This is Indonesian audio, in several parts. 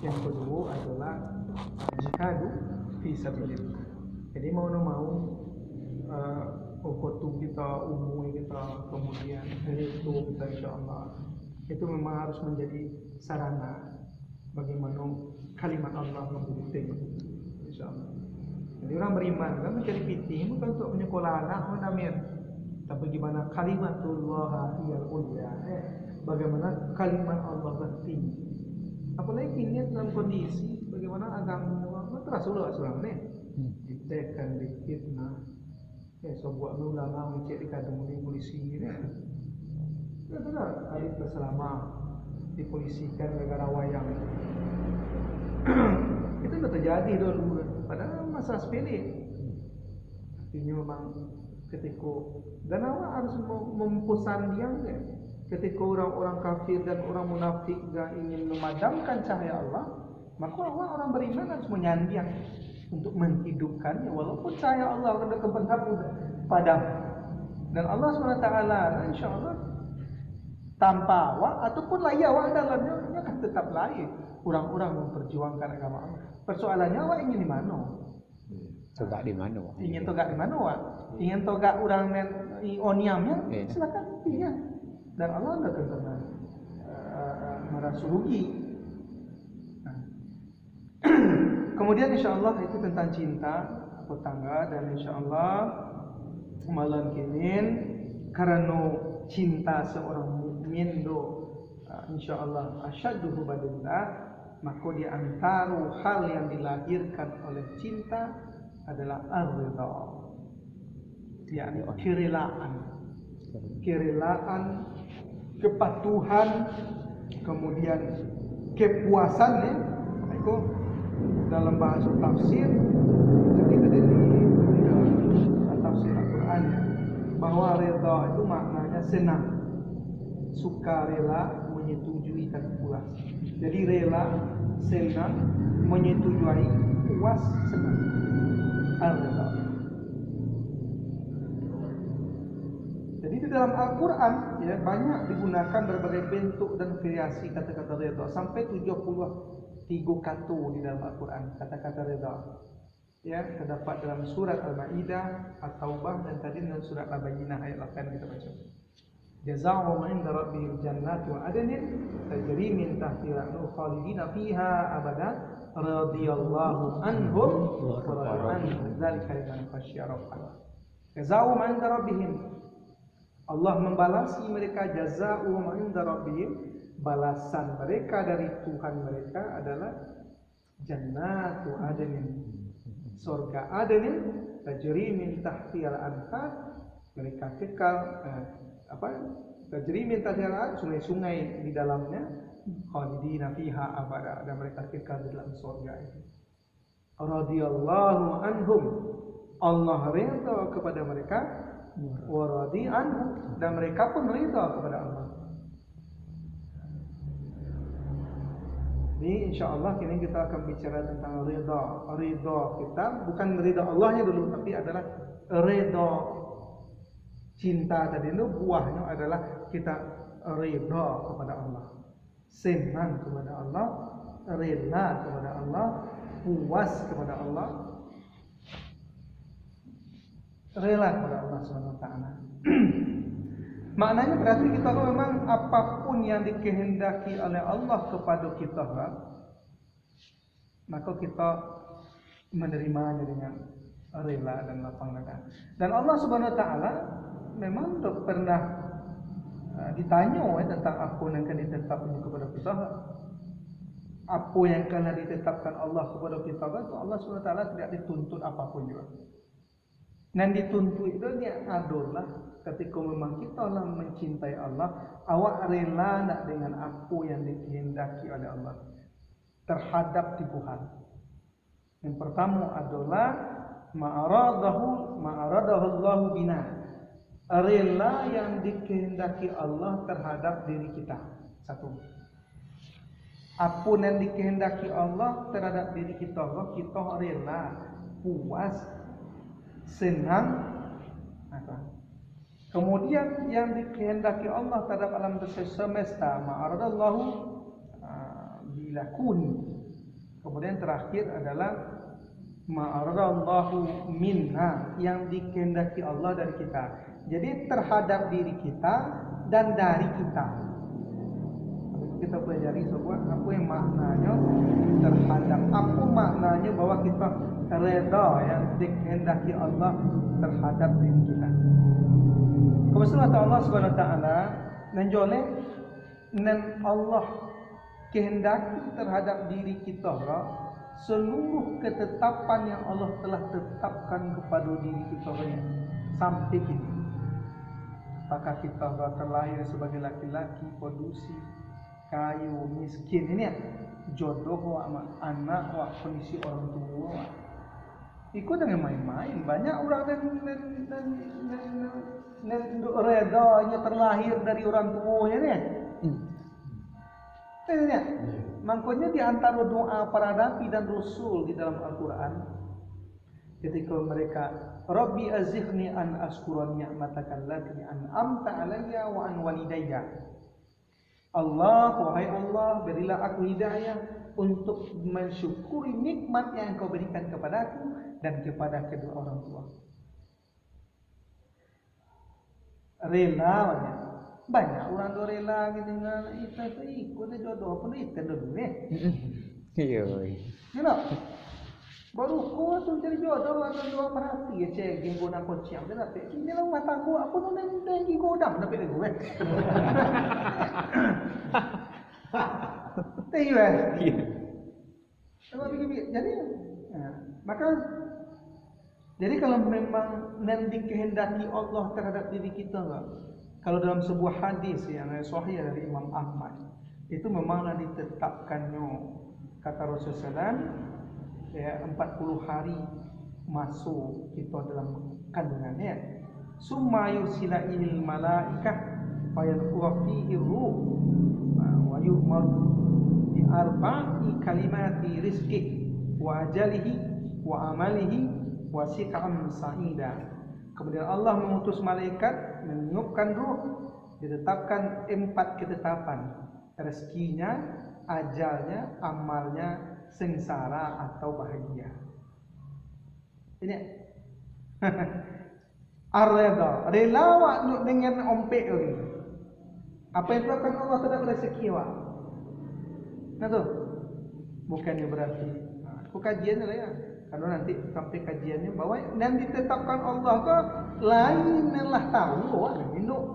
Yang kedua adalah jihadu fi sabilillah. Jadi mau kotum kita, umum kita, kemudian itu kita insyaallah itu memang harus menjadi sarana bagaimana kalimat Allah membuktikan insyaallah. Jadi orang beriman kan mencari piti bukan untuk menyekolah anak menamir, tapi bagaimana kalimatullah hiyal ulya, bagaimana kalimat Allah bertinggi. Apalagi ini dalam kondisi bagaimana agama Rasulullah SAW ni ditekan, difitnah, sebuah ulama mencari dikadung di polisi ni, benar hari berselama dipolisikan negara wayang. Itu sudah terjadi dulu, padahal masa sepele. Artinya memang ketika dan awak harus mempesan dia kan? Ketika orang-orang kafir dan orang munafik ingin memadamkan cahaya Allah, maka orang beriman harus menyandiang untuk menghidupkannya, walaupun cahaya Allah sudah padam. Dan Allah SWT insyaAllah tanpa awak ataupun layak awak dalamnya akan tetap layak orang-orang memperjuangkan agama Allah. Persoalannya awak ingin di mana? Togak di mana? Ingin togak di mana awak? Ingin togak orang oniamnya? Silakan pilih. Dan Allah tidak akan pernah merasa rugi. Kemudian insyaAllah itu tentang cinta tetangga, dan insyaAllah malam kini karena cinta seorang mukmin insyaAllah asyadduhu badillah, maka di antara hal yang dilahirkan oleh cinta adalah ar-ridha, yakni kerelaan, kepatuhan, kemudian kepuasan itu dalam bahasa tafsir ketika di tafsir Al-Quran bahwa ridha itu maknanya senang, sukarela, menyetujui dan puas. Jadi rela, senang, menyetujui, puas, senang. Ar-ridha. Jadi di dalam Al-Quran banyak digunakan berbagai bentuk dan variasi kata-kata ridha, sampai 73 kata di dalam Al-Quran kata-kata ridha. Terdapat dalam surat Al-Maidah, At-Taubah, dan tadi dalam surat Al-Bayyinah ayat 8 kita baca. Jazaa'uhum 'inda rabbihim jannatu 'adnin tajri min tahtiha al-anhar khalidina fiha abada radhiyallahu anhum wa radu anhu dzalika liman khasyiya rabbah. Jazaa'uhum 'inda rabbihim, Allah membalasi mereka, jazaa'uhum 'inda rabbihim, balasan mereka dari Tuhan mereka adalah jannatu 'adnin, surga Aden, tajri min tahtiha al-anhar, mereka kekal tajri min tahtiha al-anhar, sungai-sungai di dalamnya, khalidina fiha abada, dan mereka kekal di dalam surga itu. Radhiyallahu anhum, Allah ridha kepada mereka, wa radi anhum, dan mereka pun ridha kepada Allah. Ini insyaAllah kini kita akan bicara tentang ridha. Ridha kita bukan ridha Allahnya dulu, tapi adalah ridha cinta tadi itu buahnya adalah kita ridha kepada Allah, senang kepada Allah, rela kepada Allah, puas kepada Allah, rela kepada Allah SWT. Maknanya berarti kita memang apapun yang dikehendaki oleh Allah kepada kita, maka kita menerimanya dengan rela dan lapang dada. Dan Allah Subhanahu Wa Taala memang tak pernah ditanya tentang apa yang akan ditetapkan kepada kita. Apa yang akan ditetapkan Allah kepada kita, Allah Subhanahu Wa Taala tidak dituntut apapun juga. Dan dituntut itu dia adalah ketika memang kita lah mencintai Allah, awak rela nak dengan apa yang dikehendaki oleh Allah terhadap tipuhan. Yang pertama adalah ma'aradahu Allahu bina, rela yang dikehendaki Allah terhadap diri kita. Satu, apa yang dikehendaki Allah terhadap diri kita, kita rela, puas, senang. Kemudian yang dikehendaki Allah terhadap alam semesta, ma'aradallahu bilakuni, Kemudian terakhir adalah ma'aradallahu minna, yang dikehendaki Allah dari kita. Jadi terhadap diri kita dan dari kita. Kita pelajari sebuah apa yang maknanya terhadap, apa maknanya bahwa kita reda yang dikehendaki Allah terhadap diri kita. Kemudian Allah Subhanahu Wa Taala menjole nan Allah kehendaki terhadap diri kita seluruh ketetapan yang Allah telah tetapkan kepada diri kita sampai kini. Apakah kita terlahir sebagai laki-laki, produksi, kayu, miskin, ini jodoh sama anak, kondisi orang tua, ikut dengan main-main. Banyak orang dan redanya terlahir dari orang tuanya ni. Ini makanya di antara doa para nabi dan rasul di dalam Al-Quran, ketika mereka Rabbi azikhni an ashkura ni'mataka allati an'amta alayya wa an walidayya. Allah, wahai Allah, berilah aku hidayah untuk mensyukuri nikmat yang Engkau berikan kepadaku dan kepada kedua orang tua. Rela banyak orang tu rela dengan kita tu ikut jodoh pun itu dulu ni. Iya. Kenapa? Baru kau tu cari jodoh orang dua merhati ya cek gimbo nak kocang tu nak pergi ni lah mata aku apa tu nanti godam nak pergi gue. Tahu eh? Apa begini? Jadi, maka jadi kalau memang nanti kehendaki Allah terhadap diri kita enggak? Kalau dalam sebuah hadis yang sahih dari Imam Ahmad, itu memang ditetapkannya kata Rasulullah ya 40 hari masuk kita dalam kandungannya. Summa yusila ilal malaikah fayanfuqa fihi ruh wa yu'mar bi arba'i kalimati rizqi wa ajalihi wa amalihi wa siqam sa'ida. Kemudian Allah mengutus malaikat meniupkan ruh, ditetapkan 4 ketetapan: rezekinya, ajalnya, amalnya, sengsara atau bahagia. Ini ar-rida, rela dengan ompek ini. Apa yang dilakukan Allah terhadap rezeki awak? Nah tu, bukannya berarti aku kajian lah ya. Kalau nanti sampai kajiannya bahwa dan ditetapkan Allah ke lain lah tahu awak induk.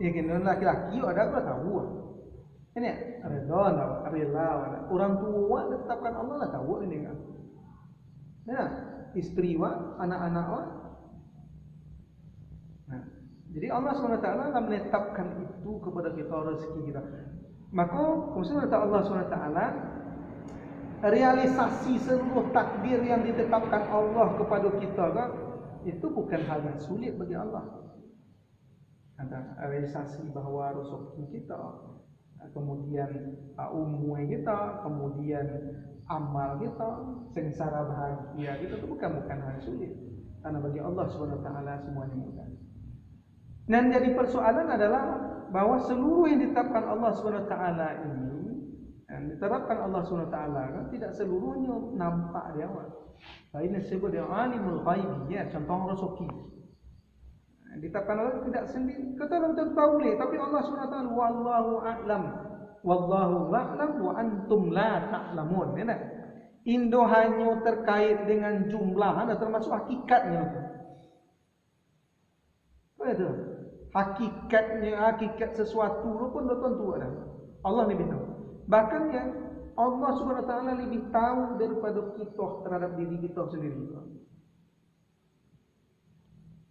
Ya kena laki-laki ada apa tahu. Ini rela, orang tua ditetapkan Allah lah tahu ini kan. Ya, istri wa, anak-anak wa. Nah, jadi Allah SWT telah menetapkan itu kepada kita rezeki kita. Maka kemudian Allah SWT realisasi seluruh takdir yang ditetapkan Allah kepada kita kan, itu bukan hal yang sulit bagi Allah. Ada realisasi bahawa rezeki kita, kemudian umur kita, kemudian amal kita, sengsara bahagia kita, itu bukan hal yang sulit. Karena bagi Allah SWT semuanya mudah. Dan jadi persoalan adalah bahawa seluruh yang ditetapkan Allah SWT ini, yang diterapkan Allah SWT kan, tidak seluruhnya nampak dia awak. Ini disebut dia alimul ghaibi, ya, contoh rezeki. Ditetapkan Allah tidak sendiri. Kita belum tahu boleh, tapi Allah SWT wallahu a'lam. Wallahu a'lam wa antum la ta'lamun. Ya tak? Indo hanya terkait dengan jumlah, ada termasuk hakikatnya. Apa itu? Hakikat sesuatu pun dah tentu ada. Allah lebih tahu. Bahkan ya Allah SWT lebih tahu daripada kita terhadap diri kita sendiri.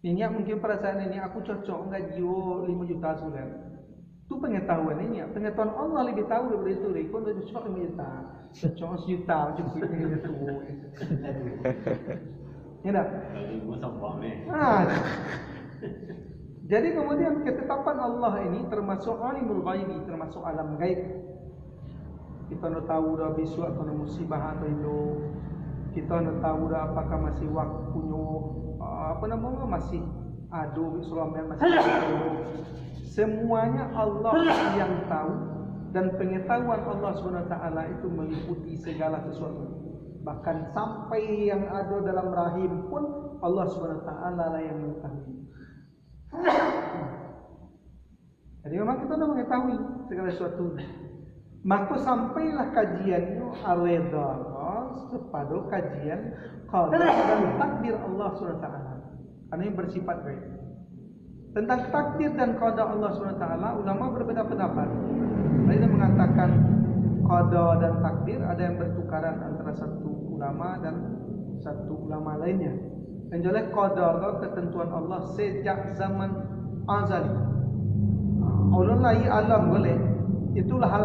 Ini mungkin perasaan ini aku cocok gaji 5 juta sebulan. Itu pengetahuan ini. Pengetahuan Allah lebih tahu daripada itu. Kau dah cocok 5 juta. Cocok 1 juta cukup dengan itu. Ya tak? Jadi kemudian ketetapan Allah ini termasuk alimul ghaibi, termasuk alam gaib. Kita nak tahu dah besok kena musibah atau itu. Kita nak tahu dah apakah masih waktunya masih adu Islam yang masih semuanya Allah yang tahu dan pengetahuan Allah SWT itu meliputi segala sesuatu. Bahkan sampai yang ada dalam rahim pun Allah SWT lah yang mengetahui. Jadi memang kita sudah mengetahui segala sesuatu. Maka sampailah kajiannya ar-ridha kepada kajian qada dan takdir Allah SWT. Karena ini bersifat gaib. Tentang takdir dan qada Allah SWT, ulama berbeda pendapat. Ada yang mengatakan qada dan takdir ada yang bertukaran antara satu ulama dan satu ulama lainnya. Dan jelas qada ketentuan Allah sejak zaman azali. Allah lahi alam boleh. Itulah hal